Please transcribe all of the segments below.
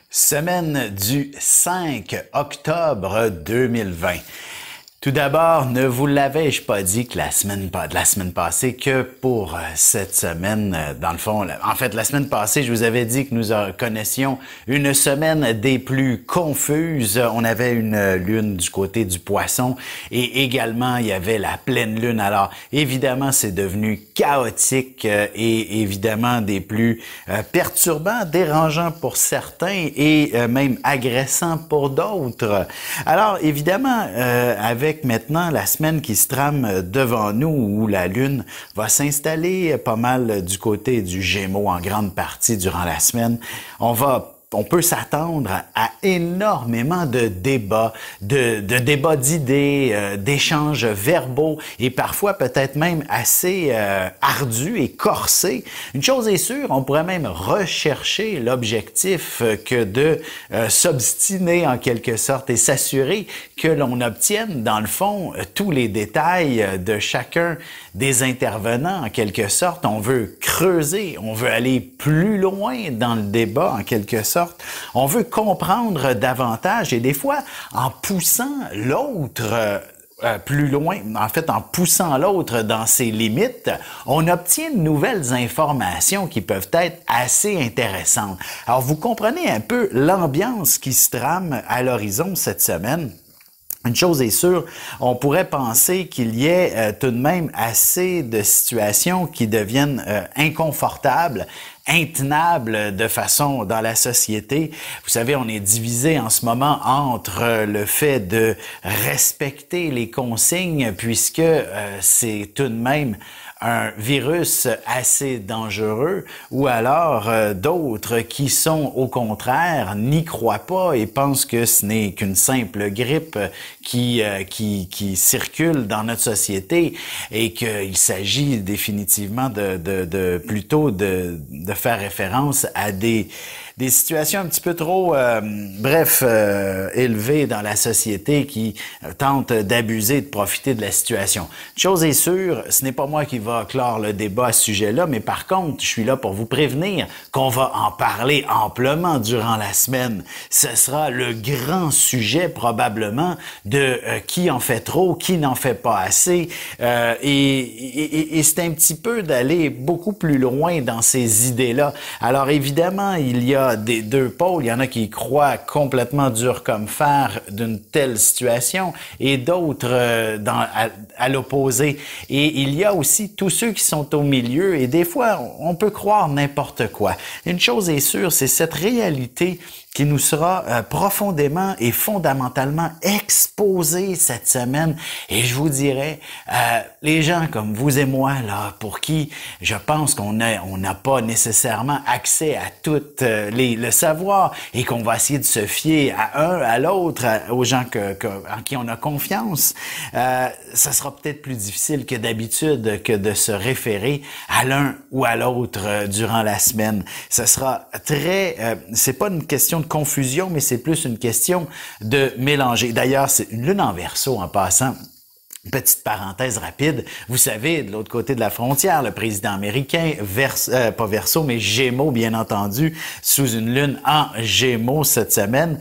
Semaine du 5 octobre 2020. Tout d'abord, ne vous l'avais-je pas dit que la semaine passée, que pour cette semaine, dans le fond, en fait, la semaine passée, je vous avais dit que nous connaissions une semaine des plus confuses. On avait une lune du côté du Poisson et également, il y avait la pleine lune. Alors, évidemment, c'est devenu chaotique et évidemment des plus perturbants, dérangeants pour certains et même agressants pour d'autres. Alors, évidemment, avec maintenant la semaine qui se trame devant nous où la Lune va s'installer pas mal du côté du Gémeaux en grande partie durant la semaine, on peut s'attendre à énormément de débats, de débats d'idées, d'échanges verbaux et parfois peut-être même assez ardus et corsés. Une chose est sûre, on pourrait même rechercher l'objectif que de s'obstiner en quelque sorte et s'assurer que l'on obtienne dans le fond tous les détails de chacun des intervenants en quelque sorte. On veut creuser, on veut aller plus loin dans le débat en quelque sorte. On veut comprendre davantage et des fois, en poussant l'autre plus loin, en fait, en poussant l'autre dans ses limites, on obtient de nouvelles informations qui peuvent être assez intéressantes. Alors, vous comprenez un peu l'ambiance qui se trame à l'horizon cette semaine. Une chose est sûre, on pourrait penser qu'il y ait tout de même assez de situations qui deviennent inconfortables, intenables de façon dans la société. Vous savez, on est divisé en ce moment entre le fait de respecter les consignes puisque c'est tout de même un virus assez dangereux ou alors d'autres qui sont au contraire n'y croient pas et pensent que ce n'est qu'une simple grippe qui circule dans notre société et qu'il s'agit définitivement plutôt de faire référence à des situations un petit peu trop, élevées dans la société qui tentent d'abuser, de profiter de la situation. Une chose est sûre, ce n'est pas moi qui va clore le débat à ce sujet-là, mais par contre, je suis là pour vous prévenir qu'on va en parler amplement durant la semaine. Ce sera le grand sujet probablement de qui en fait trop, qui n'en fait pas assez, et c'est un petit peu d'aller beaucoup plus loin dans ces idées-là. Alors évidemment, il y a des deux pôles. Il y en a qui croient complètement dur comme fer d'une telle situation et d'autres à l'opposé. Et il y a aussi tous ceux qui sont au milieu et des fois, on peut croire n'importe quoi. Une chose est sûre, c'est cette réalité qui nous sera profondément et fondamentalement exposé cette semaine. Et je vous dirais, les gens comme vous et moi, là, pour qui je pense qu'on n'a pas nécessairement accès à tout le savoir et qu'on va essayer de se fier à un, à l'autre, aux gens en qui on a confiance, ça sera peut-être plus difficile que d'habitude que de se référer à l'un ou à l'autre durant la semaine. Ça sera c'est pas une question de confusion, mais c'est plus une question de mélanger. D'ailleurs, c'est une lune en Verseau en passant. Petite parenthèse rapide, vous savez, de l'autre côté de la frontière, le président américain, pas Verseau, mais Gémeaux, bien entendu, sous une lune en Gémeaux cette semaine.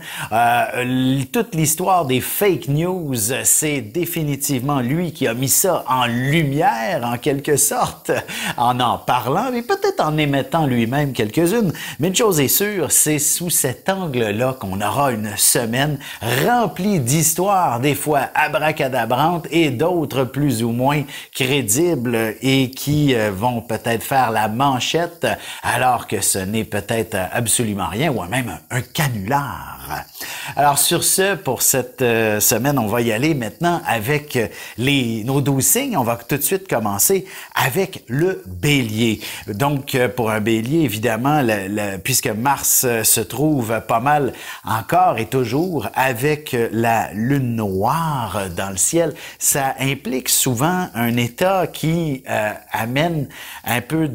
Toute l'histoire des fake news, c'est définitivement lui qui a mis ça en lumière, en quelque sorte, en parlant, mais peut-être en émettant lui-même quelques-unes. Mais une chose est sûre, c'est sous cet angle-là qu'on aura une semaine remplie d'histoires, des fois abracadabrantes et d'autres plus ou moins crédibles et qui vont peut-être faire la manchette alors que ce n'est peut-être absolument rien ou même un canular. Alors sur ce, pour cette semaine, on va y aller maintenant avec nos 12 signes. On va tout de suite commencer avec le Bélier. Donc pour un Bélier, évidemment, puisque Mars se trouve pas mal encore et toujours avec la lune noire dans le ciel, ça implique souvent un état qui amène un peu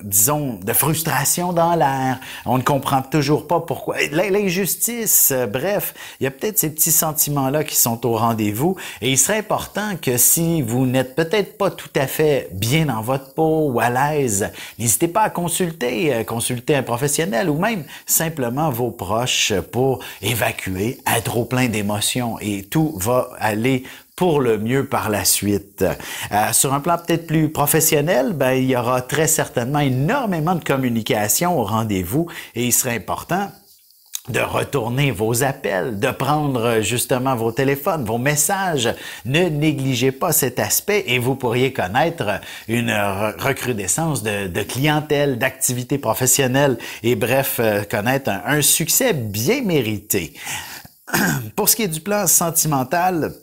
disons, de frustration dans l'air. On ne comprend toujours pas pourquoi. L'injustice, bref, il y a peut-être ces petits sentiments-là qui sont au rendez-vous et il serait important que si vous n'êtes peut-être pas tout à fait bien dans votre peau ou à l'aise, n'hésitez pas à consulter un professionnel ou même simplement vos proches pour évacuer, être trop plein d'émotions et tout va aller pour le mieux par la suite. Sur un plan peut-être plus professionnel, ben, il y aura très certainement énormément de communication au rendez-vous et il serait important de retourner vos appels, de prendre justement vos téléphones, vos messages. Ne négligez pas cet aspect et vous pourriez connaître une recrudescence de clientèle, d'activités professionnelles et bref, connaître un succès bien mérité. Pour ce qui est du plan sentimental,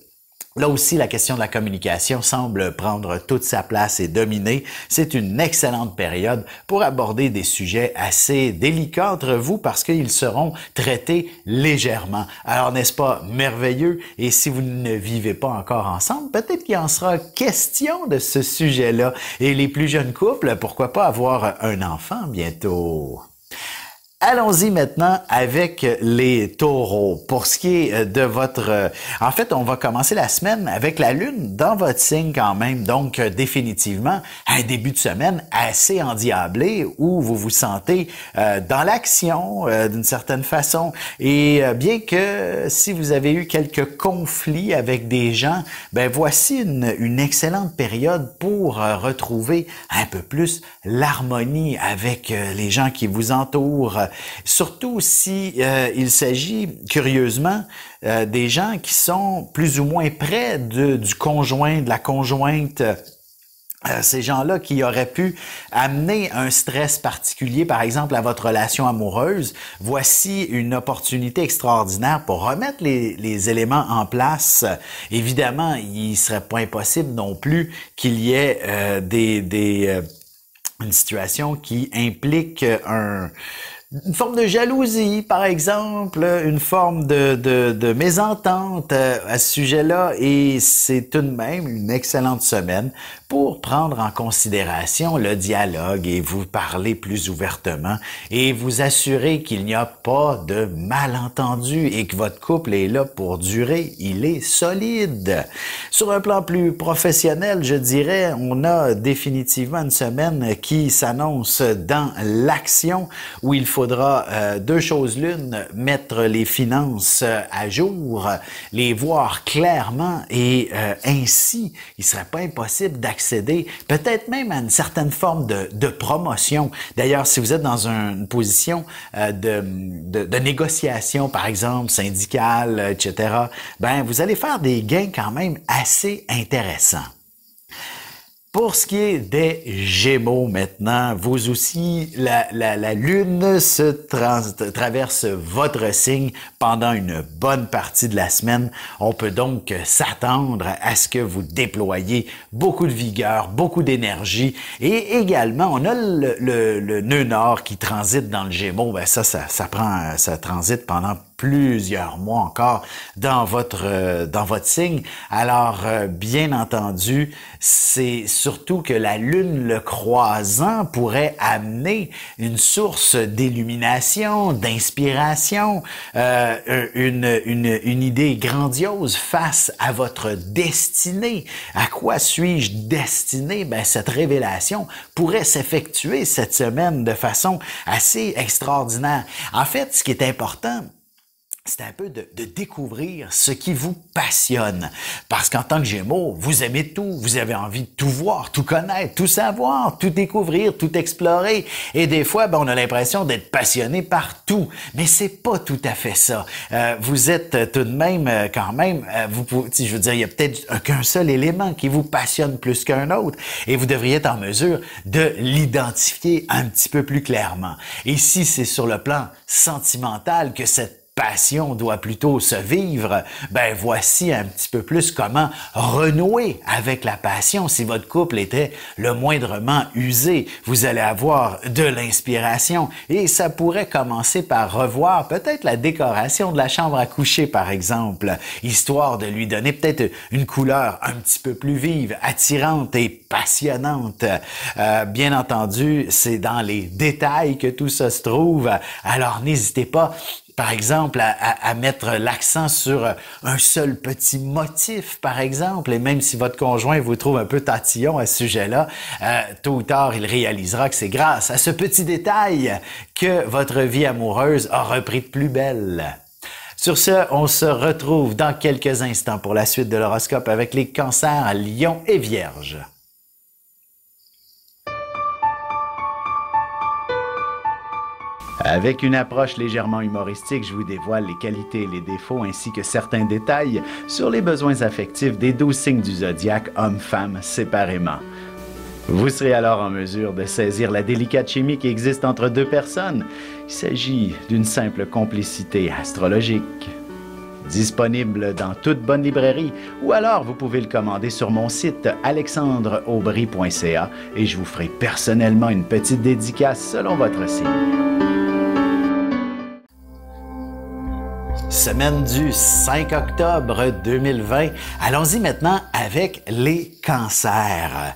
là aussi, la question de la communication semble prendre toute sa place et dominer. C'est une excellente période pour aborder des sujets assez délicats entre vous parce qu'ils seront traités légèrement. Alors, n'est-ce pas merveilleux? Et si vous ne vivez pas encore ensemble, peut-être qu'il en sera question de ce sujet-là. Et les plus jeunes couples, pourquoi pas avoir un enfant bientôt? Allons-y maintenant avec les taureaux. Pour ce qui est de votre... En fait, on va commencer la semaine avec la lune dans votre signe quand même. Donc, définitivement, un début de semaine assez endiablé où vous vous sentez dans l'action d'une certaine façon. Et bien que si vous avez eu quelques conflits avec des gens, ben voici une excellente période pour retrouver un peu plus l'harmonie avec les gens qui vous entourent. Surtout si il s'agit, curieusement, des gens qui sont plus ou moins près du conjoint, de la conjointe, ces gens-là qui auraient pu amener un stress particulier, par exemple, à votre relation amoureuse, voici une opportunité extraordinaire pour remettre les éléments en place. Évidemment, il serait pas impossible non plus qu'il y ait une situation qui implique une forme de jalousie, par exemple, une forme de mésentente à ce sujet-là, et c'est tout de même une excellente semaine pour prendre en considération le dialogue et vous parler plus ouvertement et vous assurer qu'il n'y a pas de malentendu et que votre couple est là pour durer, il est solide. Sur un plan plus professionnel, je dirais, on a définitivement une semaine qui s'annonce dans l'action où il faudra deux choses l'une, mettre les finances à jour, les voir clairement et ainsi, il serait pas impossible d'accéder peut-être même à une certaine forme de promotion. D'ailleurs, si vous êtes dans une position de négociation, par exemple, syndicale, etc., ben vous allez faire des gains quand même assez intéressants. Pour ce qui est des Gémeaux maintenant, vous aussi, la Lune traverse votre signe pendant une bonne partie de la semaine. On peut donc s'attendre à ce que vous déployiez beaucoup de vigueur, beaucoup d'énergie. Et également, on a le nœud nord qui transite dans le Gémeaux. Ben ça transite pendant plusieurs mois encore dans votre signe. Alors, bien entendu, c'est surtout que la Lune le croisant pourrait amener une source d'illumination, d'inspiration, une idée grandiose face à votre destinée. À quoi suis-je destiné? Ben, cette révélation pourrait s'effectuer cette semaine de façon assez extraordinaire. En fait, ce qui est important, c'est un peu de découvrir ce qui vous passionne. Parce qu'en tant que Gémeaux, vous aimez tout, vous avez envie de tout voir, tout connaître, tout savoir, tout découvrir, tout explorer. Et des fois, ben, on a l'impression d'être passionné par tout. Mais c'est pas tout à fait ça. Vous êtes tout de même, quand même, je veux dire, il y a peut-être qu'un seul élément qui vous passionne plus qu'un autre. Et vous devriez être en mesure de l'identifier un petit peu plus clairement. Et si c'est sur le plan sentimental que cette passion doit plutôt se vivre, ben voici un petit peu plus comment renouer avec la passion. Si votre couple était le moindrement usé, vous allez avoir de l'inspiration et ça pourrait commencer par revoir peut-être la décoration de la chambre à coucher, par exemple, histoire de lui donner peut-être une couleur un petit peu plus vive, attirante et passionnante. Bien entendu, c'est dans les détails que tout ça se trouve, alors n'hésitez pas par exemple, à mettre l'accent sur un seul petit motif, par exemple, et même si votre conjoint vous trouve un peu tatillon à ce sujet-là, tôt ou tard, il réalisera que c'est grâce à ce petit détail que votre vie amoureuse a repris de plus belle. Sur ce, on se retrouve dans quelques instants pour la suite de l'horoscope avec les cancers, lions et vierges. Avec une approche légèrement humoristique, je vous dévoile les qualités et les défauts ainsi que certains détails sur les besoins affectifs des 12 signes du zodiaque, hommes-femmes séparément. Vous serez alors en mesure de saisir la délicate chimie qui existe entre deux personnes. Il s'agit d'une simple complicité astrologique. Disponible dans toute bonne librairie ou alors vous pouvez le commander sur mon site alexandreaubry.ca et je vous ferai personnellement une petite dédicace selon votre signe. Semaine du 5 octobre 2020. Allons-y maintenant avec les cancers.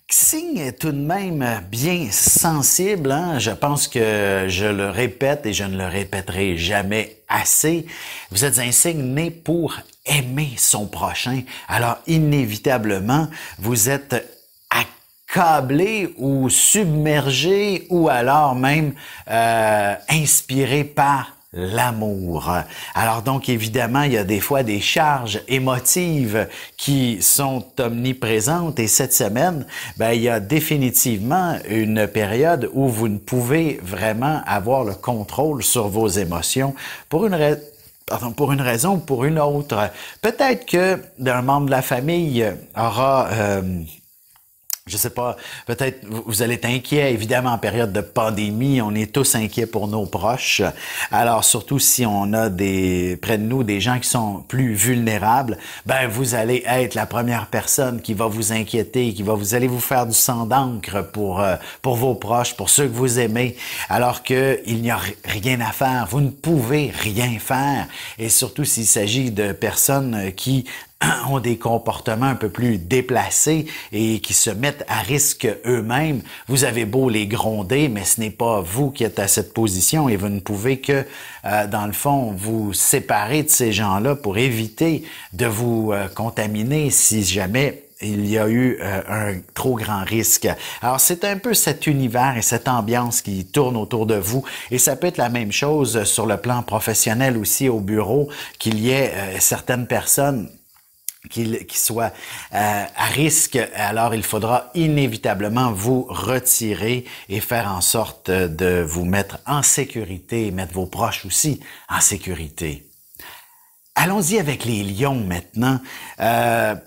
Signe tout de même bien sensible, hein? Je pense que je le répète et je ne le répéterai jamais assez. Vous êtes un signe né pour aimer son prochain. Alors inévitablement, vous êtes accablé ou submergé ou alors même inspiré par l'amour. Alors donc, évidemment, il y a des fois des charges émotives qui sont omniprésentes et cette semaine, ben, il y a définitivement une période où vous ne pouvez vraiment avoir le contrôle sur vos émotions pour une raison ou pour une autre. Peut-être que d'un membre de la famille aura je sais pas, peut-être vous allez être inquiet, évidemment en période de pandémie, on est tous inquiets pour nos proches. Alors surtout si on a près de nous des gens qui sont plus vulnérables, ben vous allez être la première personne qui va vous inquiéter, vous allez vous faire du sang d'encre pour vos proches, pour ceux que vous aimez, alors que il n'y a rien à faire, vous ne pouvez rien faire. Et surtout s'il s'agit de personnes qui ont des comportements un peu plus déplacés et qui se mettent à risque eux-mêmes. Vous avez beau les gronder, mais ce n'est pas vous qui êtes à cette position et vous ne pouvez que, dans le fond, vous séparer de ces gens-là pour éviter de vous contaminer si jamais il y a eu un trop grand risque. Alors, c'est un peu cet univers et cette ambiance qui tourne autour de vous. Et ça peut être la même chose sur le plan professionnel aussi au bureau, qu'il y ait certaines personnes qui soit à risque, alors il faudra inévitablement vous retirer et faire en sorte de vous mettre en sécurité et mettre vos proches aussi en sécurité. Allons-y avec les lions maintenant.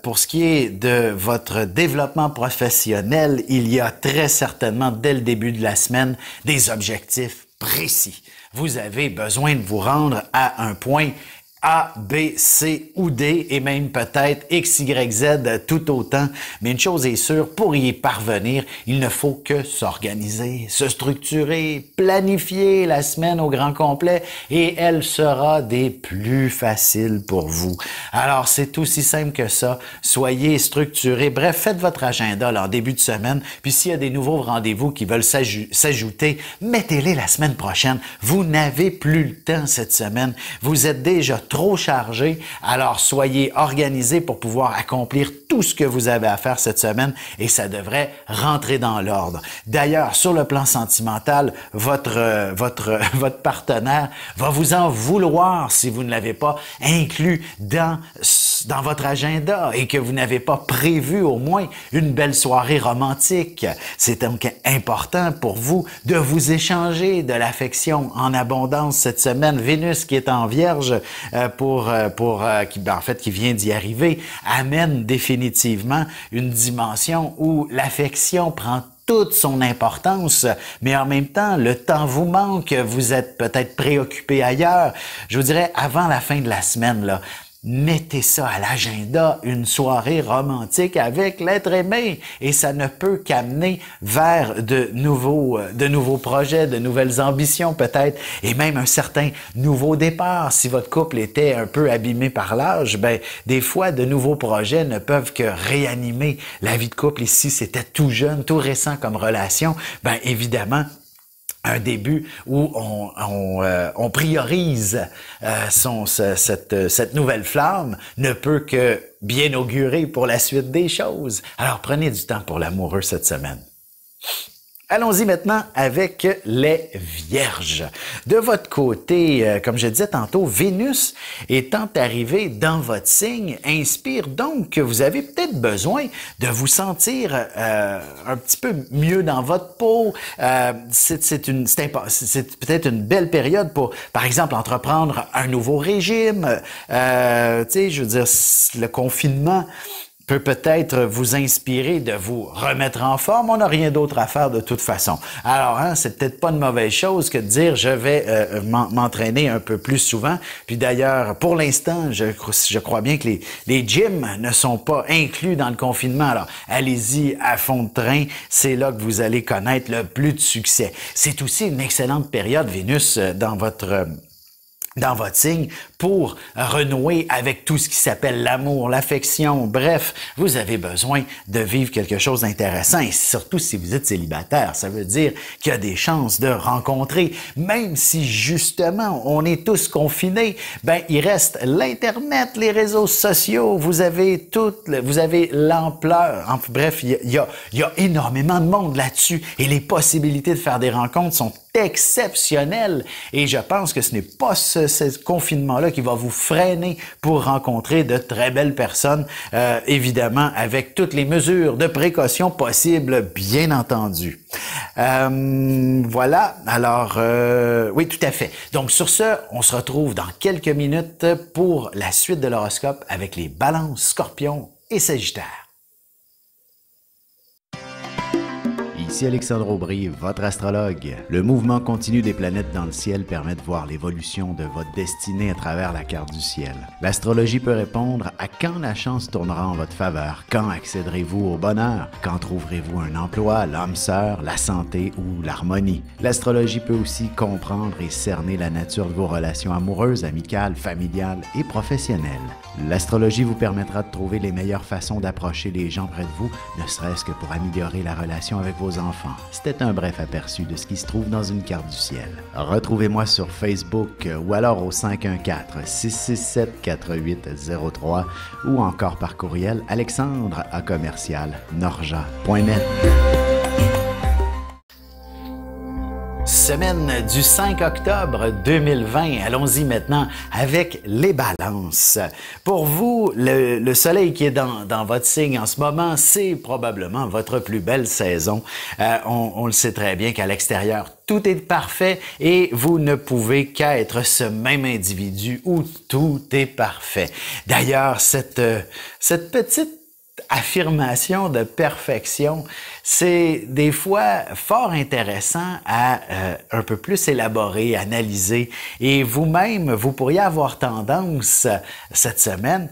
Pour ce qui est de votre développement professionnel, il y a très certainement dès le début de la semaine des objectifs précis. Vous avez besoin de vous rendre à un point A, B, C ou D et même peut-être X, Y, Z tout autant. Mais une chose est sûre, pour y parvenir, il ne faut que s'organiser, se structurer, planifier la semaine au grand complet et elle sera des plus faciles pour vous. Alors, c'est aussi simple que ça. Soyez structurés. Bref, faites votre agenda là, en début de semaine. Puis s'il y a des nouveaux rendez-vous qui veulent s'ajouter, mettez-les la semaine prochaine. Vous n'avez plus le temps cette semaine. Vous êtes déjà trop chargé, alors soyez organisés pour pouvoir accomplir tout ce que vous avez à faire cette semaine et ça devrait rentrer dans l'ordre. D'ailleurs, sur le plan sentimental, votre partenaire va vous en vouloir si vous ne l'avez pas inclus dans votre agenda et que vous n'avez pas prévu au moins une belle soirée romantique. C'est donc important pour vous de vous échanger de l'affection en abondance cette semaine. Vénus qui est en Vierge qui vient d'y arriver, amène définitivement une dimension où l'affection prend toute son importance, mais en même temps, le temps vous manque, vous êtes peut-être préoccupé ailleurs. Je vous dirais, avant la fin de la semaine, là, mettez ça à l'agenda, une soirée romantique avec l'être aimé, et ça ne peut qu'amener vers de nouveaux projets, de nouvelles ambitions peut-être, et même un certain nouveau départ. Si votre couple était un peu abîmé par l'âge, ben des fois de nouveaux projets ne peuvent que réanimer la vie de couple. Et si c'était tout jeune, tout récent comme relation, ben évidemment un début où on priorise cette nouvelle flamme ne peut que bien augurer pour la suite des choses. Alors prenez du temps pour l'amoureux cette semaine. Allons-y maintenant avec les Vierges. De votre côté, comme je disais tantôt, Vénus étant arrivée dans votre signe inspire donc que vous avez peut-être besoin de vous sentir un petit peu mieux dans votre peau. C'est peut-être une belle période pour, par exemple, entreprendre un nouveau régime. Tu sais, je veux dire, le confinement peut peut-être vous inspirer de vous remettre en forme. On n'a rien d'autre à faire de toute façon. Alors, c'est peut-être pas une mauvaise chose que de dire je vais m'entraîner un peu plus souvent. Puis d'ailleurs, pour l'instant, je crois bien que les gyms ne sont pas inclus dans le confinement. Alors, allez-y à fond de train. C'est là que vous allez connaître le plus de succès. C'est aussi une excellente période, Vénus, dans votre signe pour renouer avec tout ce qui s'appelle l'amour, l'affection. Bref, vous avez besoin de vivre quelque chose d'intéressant et surtout si vous êtes célibataire, ça veut dire qu'il y a des chances de rencontrer, même si justement on est tous confinés, ben il reste l'Internet, les réseaux sociaux, vous avez l'ampleur. Bref, il y a énormément de monde là-dessus et les possibilités de faire des rencontres sont exceptionnelles et je pense que ce n'est pas ce confinement-là qui va vous freiner pour rencontrer de très belles personnes, évidemment avec toutes les mesures de précaution possibles, bien entendu. Voilà, alors oui, tout à fait. Donc sur ce, on se retrouve dans quelques minutes pour la suite de l'horoscope avec les Balances, Scorpions et Sagittaires. Ici Alexandre Aubry, votre astrologue. Le mouvement continu des planètes dans le ciel permet de voir l'évolution de votre destinée à travers la carte du ciel. L'astrologie peut répondre à quand la chance tournera en votre faveur, quand accéderez-vous au bonheur, quand trouverez-vous un emploi, l'âme sœur, la santé ou l'harmonie. L'astrologie peut aussi comprendre et cerner la nature de vos relations amoureuses, amicales, familiales et professionnelles. L'astrologie vous permettra de trouver les meilleures façons d'approcher les gens près de vous, ne serait-ce que pour améliorer la relation avec vos enfants. C'était un bref aperçu de ce qui se trouve dans une carte du ciel. Retrouvez-moi sur Facebook ou alors au 514-667-4803 ou encore par courriel alexandre@norja.net. Semaine du 5 octobre 2020. Allons-y maintenant avec les Balances. Pour vous, le soleil qui est dans votre signe en ce moment, c'est probablement votre plus belle saison. On le sait très bien qu'à l'extérieur, tout est parfait et vous ne pouvez qu'être ce même individu où tout est parfait. D'ailleurs, cette petite affirmation de perfection, c'est des fois fort intéressant à un peu plus élaborer, analyser. Et vous-même, vous pourriez avoir tendance cette semaine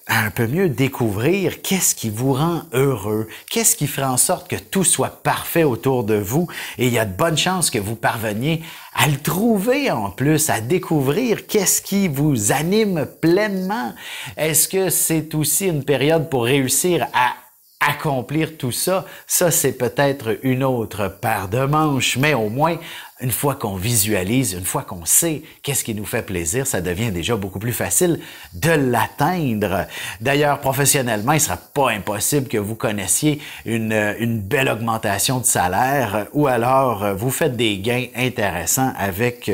à un peu mieux découvrir qu'est-ce qui vous rend heureux, qu'est-ce qui ferait en sorte que tout soit parfait autour de vous. Et il y a de bonnes chances que vous parveniez à le trouver en plus, à découvrir qu'est-ce qui vous anime pleinement. Est-ce que c'est aussi une période pour réussir à accomplir tout ça? Ça, c'est peut-être une autre paire de manches, mais au moins, une fois qu'on visualise, une fois qu'on sait qu'est-ce qui nous fait plaisir, ça devient déjà beaucoup plus facile de l'atteindre. D'ailleurs, professionnellement, il ne sera pas impossible que vous connaissiez une belle augmentation de salaire ou alors vous faites des gains intéressants avec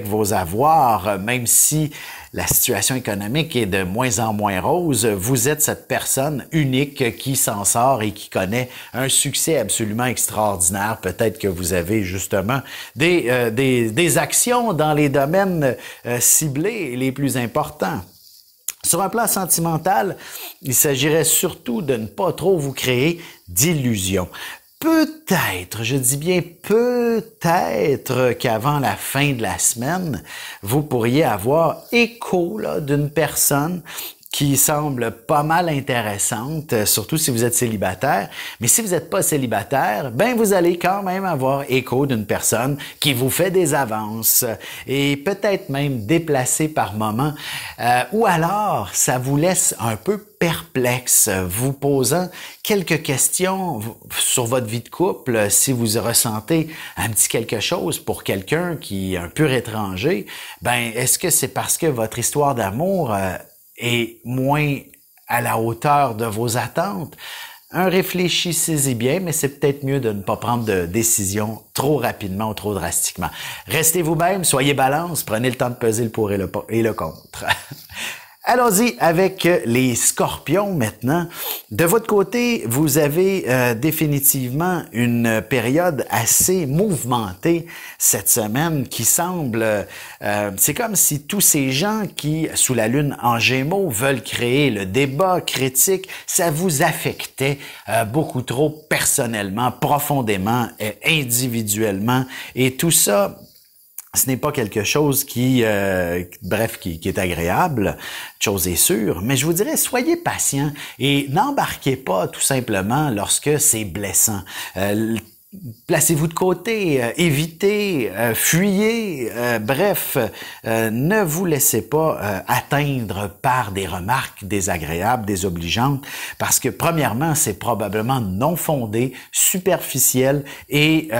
vos avoirs, même si la situation économique est de moins en moins rose, vous êtes cette personne unique qui s'en sort et qui connaît un succès absolument extraordinaire. Peut-être que vous avez justement des actions dans les domaines ciblés les plus importants. Sur un plan sentimental, il s'agirait surtout de ne pas trop vous créer d'illusions. peut-être, je dis bien peut-être qu'avant la fin de la semaine, vous pourriez avoir écho d'une personne qui semble pas mal intéressante, surtout si vous êtes célibataire. Mais si vous n'êtes pas célibataire, ben vous allez quand même avoir écho d'une personne qui vous fait des avances et peut-être même déplacé par moment. Ou alors, ça vous laisse un peu perplexe, vous posant quelques questions sur votre vie de couple. Si vous ressentez un petit quelque chose pour quelqu'un qui est un pur étranger, ben est-ce que c'est parce que votre histoire d'amour est moins à la hauteur de vos attentes? Réfléchissez-y bien, mais c'est peut-être mieux de ne pas prendre de décision trop rapidement ou trop drastiquement. Restez vous-même, soyez balance, prenez le temps de peser le pour et le contre. Allons-y avec les scorpions maintenant. De votre côté, vous avez définitivement une période assez mouvementée cette semaine qui semble... c'est comme si tous ces gens qui, sous la lune en Gémeaux, veulent créer le débat critique, ça vous affectait beaucoup trop personnellement, profondément, individuellement. Et tout ça... ce n'est pas quelque chose qui est agréable, chose est sûre, mais je vous dirais, soyez patient et n'embarquez pas tout simplement lorsque c'est blessant. Placez-vous de côté, évitez, fuyez, bref, ne vous laissez pas atteindre par des remarques désagréables, désobligeantes, parce que premièrement, c'est probablement non fondé, superficiel et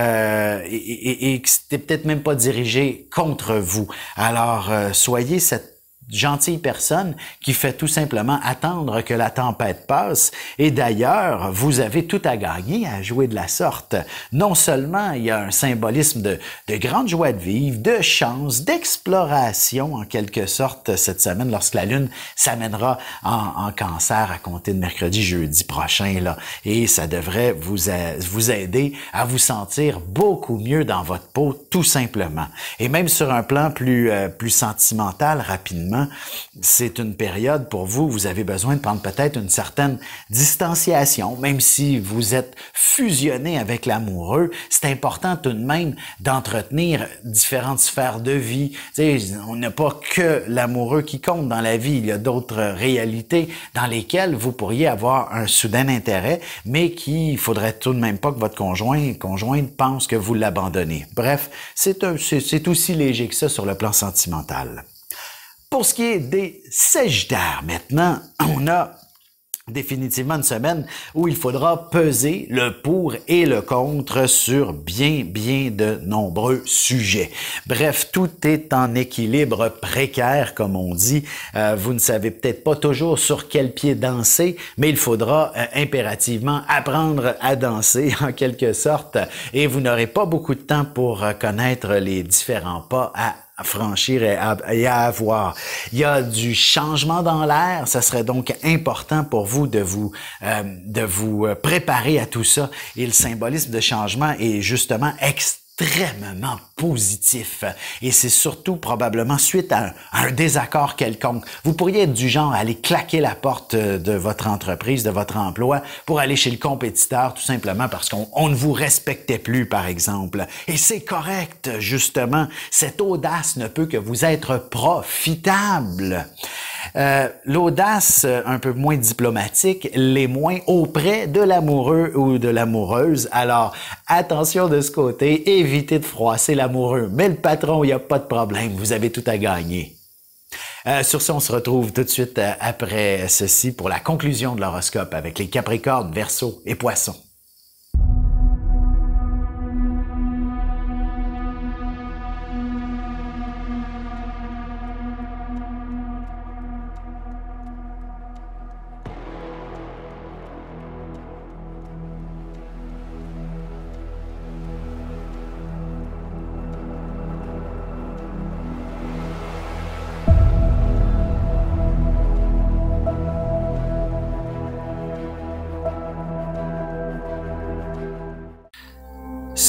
c'était peut-être même pas dirigé contre vous. Alors, soyez cette gentille personne qui fait tout simplement attendre que la tempête passe. Et d'ailleurs, vous avez tout à gagner à jouer de la sorte. Non seulement il y a un symbolisme de grande joie de vivre, de chance, d'exploration en quelque sorte cette semaine lorsque la Lune s'amènera en Cancer à compter de mercredi, jeudi prochain. Là. Et ça devrait vous aider à vous sentir beaucoup mieux dans votre peau, tout simplement. Et même sur un plan plus sentimental, rapidement, c'est une période pour vous, vous avez besoin de prendre peut-être une certaine distanciation, même si vous êtes fusionné avec l'amoureux, c'est important tout de même d'entretenir différentes sphères de vie. Tu sais, on n'a pas que l'amoureux qui compte dans la vie, il y a d'autres réalités dans lesquelles vous pourriez avoir un soudain intérêt, mais qu'il faudrait tout de même pas que votre conjointe pense que vous l'abandonnez. Bref, c'est aussi léger que ça sur le plan sentimental. Pour ce qui est des Sagittaires, maintenant, on a définitivement une semaine où il faudra peser le pour et le contre sur bien de nombreux sujets. Bref, tout est en équilibre précaire, comme on dit. Vous ne savez peut-être pas toujours sur quel pied danser, mais il faudra impérativement apprendre à danser en quelque sorte et vous n'aurez pas beaucoup de temps pour connaître les différents pas à franchir et à avoir. Il y a du changement dans l'air, ça serait donc important pour vous de vous préparer à tout ça. Et le symbolisme de changement est justement extrêmement positif. Et c'est surtout probablement suite à un désaccord quelconque. Vous pourriez être du genre à aller claquer la porte de votre entreprise, de votre emploi, pour aller chez le compétiteur, tout simplement parce qu'on ne vous respectait plus, par exemple. Et c'est correct, justement. Cette audace ne peut que vous être profitable. L'audace un peu moins diplomatique, l'est moins auprès de l'amoureux ou de l'amoureuse. Alors, attention de ce côté, évitez de froisser l'amoureux. Mais le patron, il n'y a pas de problème, vous avez tout à gagner. Sur ce, on se retrouve tout de suite après ceci pour la conclusion de l'horoscope avec les Capricornes, Verseaux et Poissons.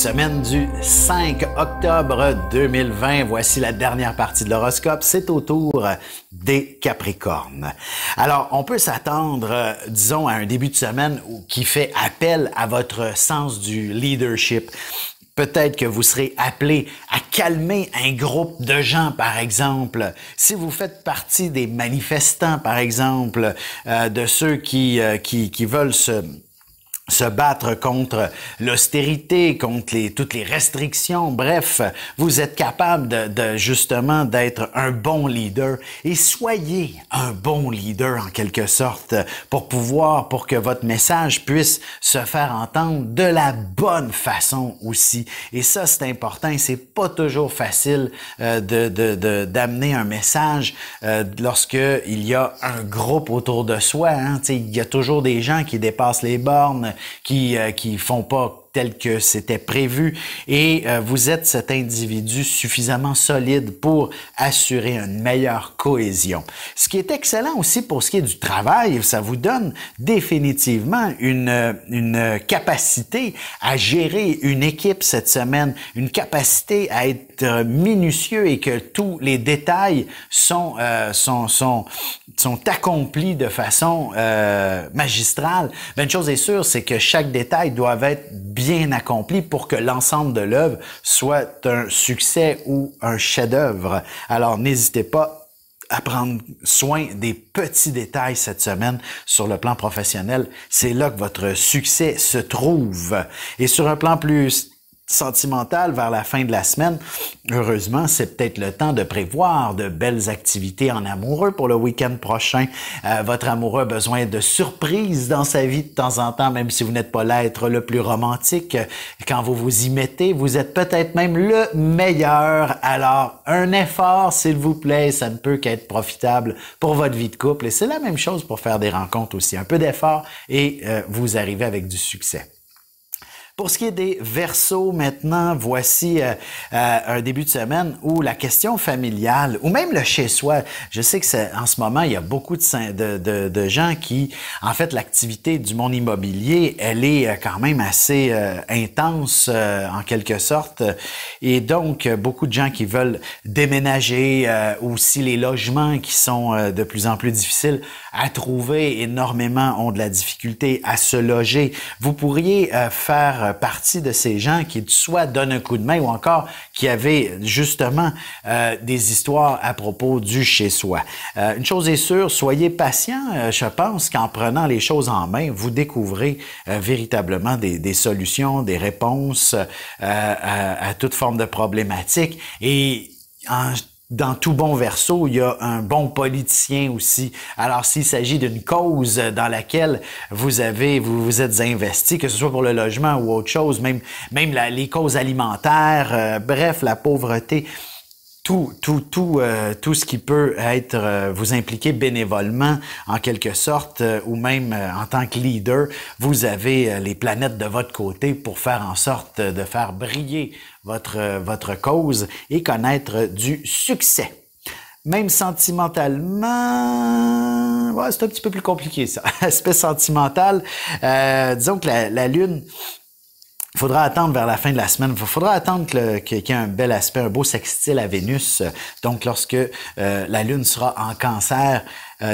semaine du 5 octobre 2020. Voici la dernière partie de l'horoscope. C'est au tour des Capricornes. Alors, on peut s'attendre, disons, à un début de semaine qui fait appel à votre sens du leadership. Peut-être que vous serez appelé à calmer un groupe de gens, par exemple. Si vous faites partie des manifestants, par exemple, de ceux qui veulent se battre contre l'austérité, contre toutes les restrictions. Bref, vous êtes capable justement d'être un bon leader et soyez un bon leader en quelque sorte pour que votre message puisse se faire entendre de la bonne façon aussi. Et ça, c'est important et c'est pas toujours facile d'amener un message lorsque il y a un groupe autour de soi. Hein. Il y a toujours des gens qui dépassent les bornes, qui font pas tel que c'était prévu et vous êtes cet individu suffisamment solide pour assurer une meilleure cohésion. Ce qui est excellent aussi pour ce qui est du travail, ça vous donne définitivement une capacité à gérer une équipe cette semaine, une capacité à être minutieux et que tous les détails sont accomplis de façon magistrale. Une chose est sûre, c'est que chaque détail doit être bien accompli pour que l'ensemble de l'œuvre soit un succès ou un chef-d'œuvre. Alors, n'hésitez pas à prendre soin des petits détails cette semaine sur le plan professionnel. C'est là que votre succès se trouve. Et sur un plan plus sentimental, vers la fin de la semaine, heureusement, c'est peut-être le temps de prévoir de belles activités en amoureux pour le week-end prochain. Votre amoureux a besoin de surprises dans sa vie de temps en temps, même si vous n'êtes pas l'être le plus romantique. Quand vous vous y mettez, vous êtes peut-être même le meilleur. Alors, un effort, s'il vous plaît, ça ne peut qu'être profitable pour votre vie de couple. Et c'est la même chose pour faire des rencontres aussi. Un peu d'effort et vous arrivez avec du succès. Pour ce qui est des Verseaux, maintenant, voici un début de semaine où la question familiale, ou même le chez-soi, je sais que en ce moment, il y a beaucoup de gens qui, en fait, l'activité du monde immobilier, elle est quand même assez intense, en quelque sorte, et donc, beaucoup de gens qui veulent déménager, aussi les logements qui sont de plus en plus difficiles à trouver, énormément ont de la difficulté à se loger. Vous pourriez faire partie de ces gens qui soit donnent un coup de main ou encore qui avaient justement des histoires à propos du chez-soi. Une chose est sûre, soyez patient. Je pense qu'en prenant les choses en main, vous découvrez véritablement des solutions, des réponses à toute forme de problématique. Et dans tout bon Verseau, il y a un bon politicien aussi. Alors, s'il s'agit d'une cause dans laquelle vous êtes investi, que ce soit pour le logement ou autre chose, même les causes alimentaires, bref, la pauvreté, tout ce qui peut être vous impliquer bénévolement en quelque sorte ou même en tant que leader, vous avez les planètes de votre côté pour faire en sorte de faire briller votre cause et connaître du succès. Même sentimentalement, ouais, c'est un petit peu plus compliqué ça. Aspect sentimental, disons que la Lune, il faudra attendre vers la fin de la semaine. Il faudra attendre qu'il y ait un bel aspect, un beau sextile à Vénus. Donc, lorsque la Lune sera en Cancer,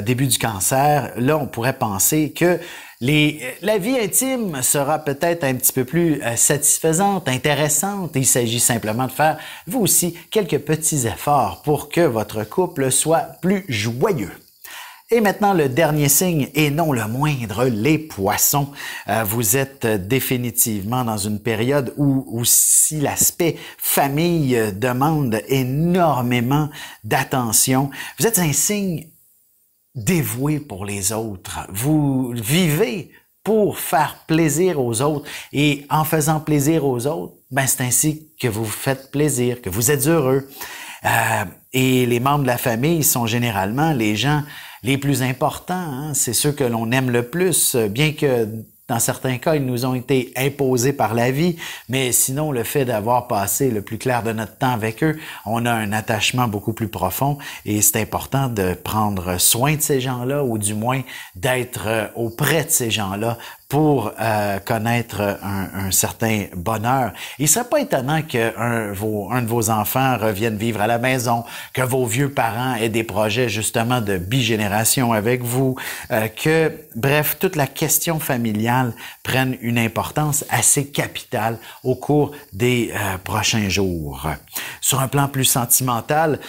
début du Cancer, là, on pourrait penser que la vie intime sera peut-être un petit peu plus satisfaisante, intéressante. Il s'agit simplement de faire, vous aussi, quelques petits efforts pour que votre couple soit plus joyeux. Et maintenant, le dernier signe, et non le moindre, les Poissons. Vous êtes définitivement dans une période où aussi l'aspect famille demande énormément d'attention. Vous êtes un signe dévoué pour les autres. Vous vivez pour faire plaisir aux autres. Et en faisant plaisir aux autres, c'est ainsi que vous vous faites plaisir, que vous êtes heureux. Et les membres de la famille sont généralement les gens les plus importants, hein? C'est ceux que l'on aime le plus, bien que dans certains cas, ils nous ont été imposés par la vie, mais sinon, le fait d'avoir passé le plus clair de notre temps avec eux, on a un attachement beaucoup plus profond et c'est important de prendre soin de ces gens-là ou du moins d'être auprès de ces gens-là pour connaître un certain bonheur. Il serait pas étonnant qu'un de vos enfants revienne vivre à la maison, que vos vieux parents aient des projets justement de bigénération avec vous, bref, toute la question familiale prenne une importance assez capitale au cours des prochains jours. Sur un plan plus sentimental,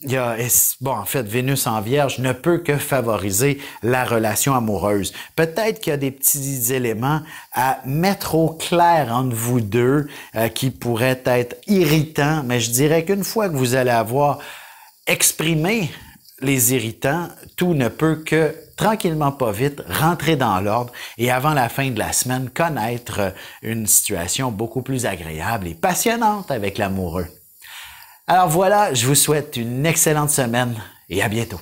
en fait, Vénus en Vierge ne peut que favoriser la relation amoureuse. Peut-être qu'il y a des petits éléments à mettre au clair entre vous deux qui pourraient être irritants, mais je dirais qu'une fois que vous allez avoir exprimé les irritants, tout ne peut que tranquillement pas vite rentrer dans l'ordre et avant la fin de la semaine connaître une situation beaucoup plus agréable et passionnante avec l'amoureux. Alors voilà, je vous souhaite une excellente semaine et à bientôt.